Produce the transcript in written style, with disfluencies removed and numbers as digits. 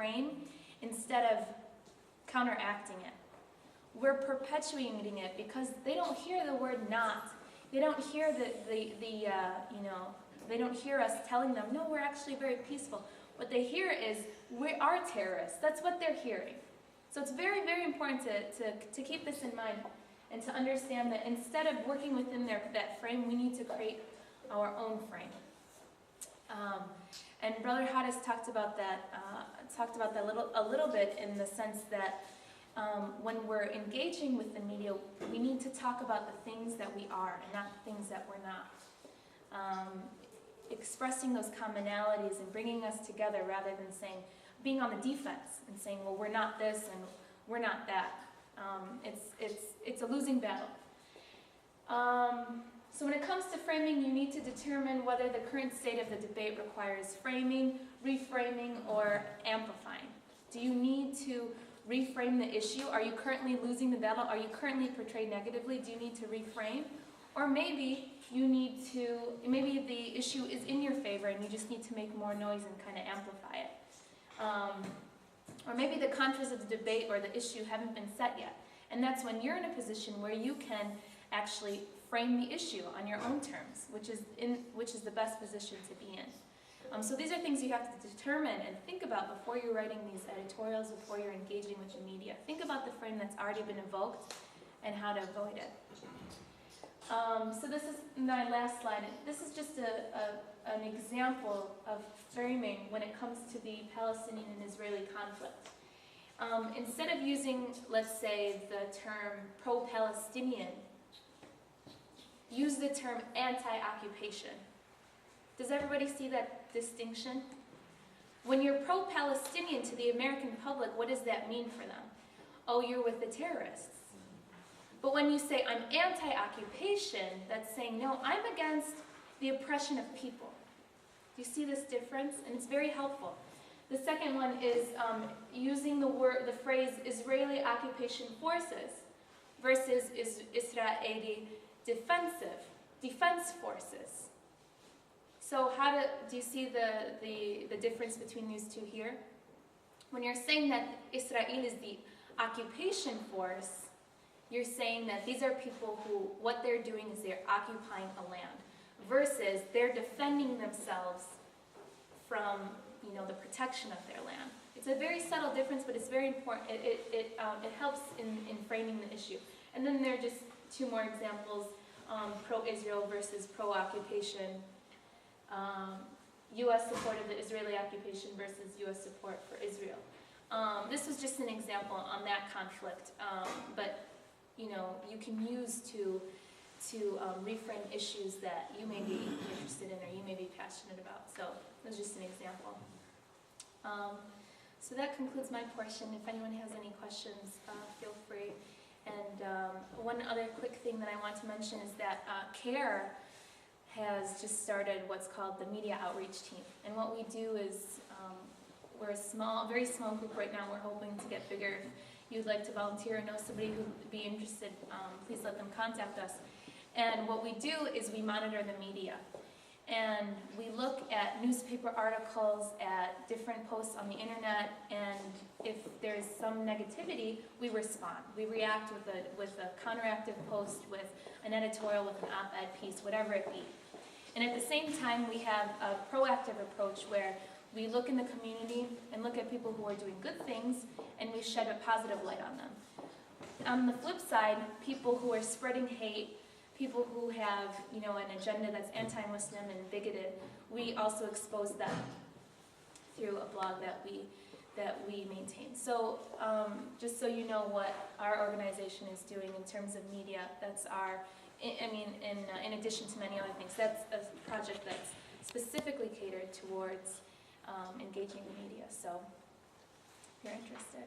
frame instead of counteracting it. We're perpetuating it because they don't hear the word not. They don't hear they don't hear us telling them, no, we're actually very peaceful. What they hear is, we are terrorists. That's what they're hearing. So it's very, very important to keep this in mind and to understand that instead of working within that frame, we need to create our own frame. And Brother Hadis talked about that a little bit in the sense that when we're engaging with the media, we need to talk about the things that we are and not the things that we're not. Expressing those commonalities and bringing us together rather than saying, being on the defense and saying, well, we're not this and we're not that. It's a losing battle. So when it comes to framing, you need to determine whether the current state of the debate requires framing, reframing, or amplifying. Do you need to reframe the issue? Are you currently losing the battle? Are you currently portrayed negatively? Do you need to reframe? Or maybe maybe the issue is in your favor and you just need to make more noise and kind of amplify it. Or maybe the contours of the debate or the issue haven't been set yet. And that's when you're in a position where you can actually frame the issue on your own terms, which is the best position to be in. So these are things you have to determine and think about before you're writing these editorials, before you're engaging with the media. Think about the frame that's already been evoked and how to avoid it. So this is my last slide. This is just an example of framing when it comes to the Palestinian and Israeli conflict. Instead of using, let's say, the term pro-Palestinian, use the term anti-occupation. Does everybody see that distinction? When you're pro-Palestinian to the American public, what does that mean for them? Oh, you're with the terrorists. But when you say, I'm anti-occupation, that's saying, no, I'm against the oppression of people. Do you see this difference? And it's very helpful. The second one is using the phrase Israeli occupation forces versus Israeli defense forces. So do you see the difference between these two here? When you're saying that Israel is the occupation force, you're saying that these are people who, what they're doing is they're occupying a land, versus they're defending themselves from, the protection of their land. It's a very subtle difference, but it's very important. It helps in framing the issue. And then there are just two more examples, pro-Israel versus pro-occupation, U.S. support of the Israeli occupation versus U.S. support for Israel. This was just an example on that conflict, but you can use to reframe issues that you may be interested in or you may be passionate about. So that's just an example. So that concludes my portion. If anyone has any questions, feel free. And one other quick thing that I want to mention is that CAIR has just started what's called the Media Outreach Team. And what we do is, we're a very small group right now. We're hoping to get bigger. If you'd like to volunteer or know somebody who would be interested, please let them contact us. And what we do is we monitor the media. And we look at newspaper articles, at different posts on the internet, and if there's some negativity, we respond. We react with a counteractive post, with an editorial, with an op-ed piece, whatever it be. And at the same time, we have a proactive approach where we look in the community and look at people who are doing good things, and we shed a positive light on them. On the flip side, people who are spreading hate, people who have, an agenda that's anti-Muslim and bigoted, we also expose them through a blog that we maintain. So, just so you know what our organization is doing in terms of media, that's our, in addition to many other things, that's a project that's specifically catered towards engaging the media. So, if you're interested.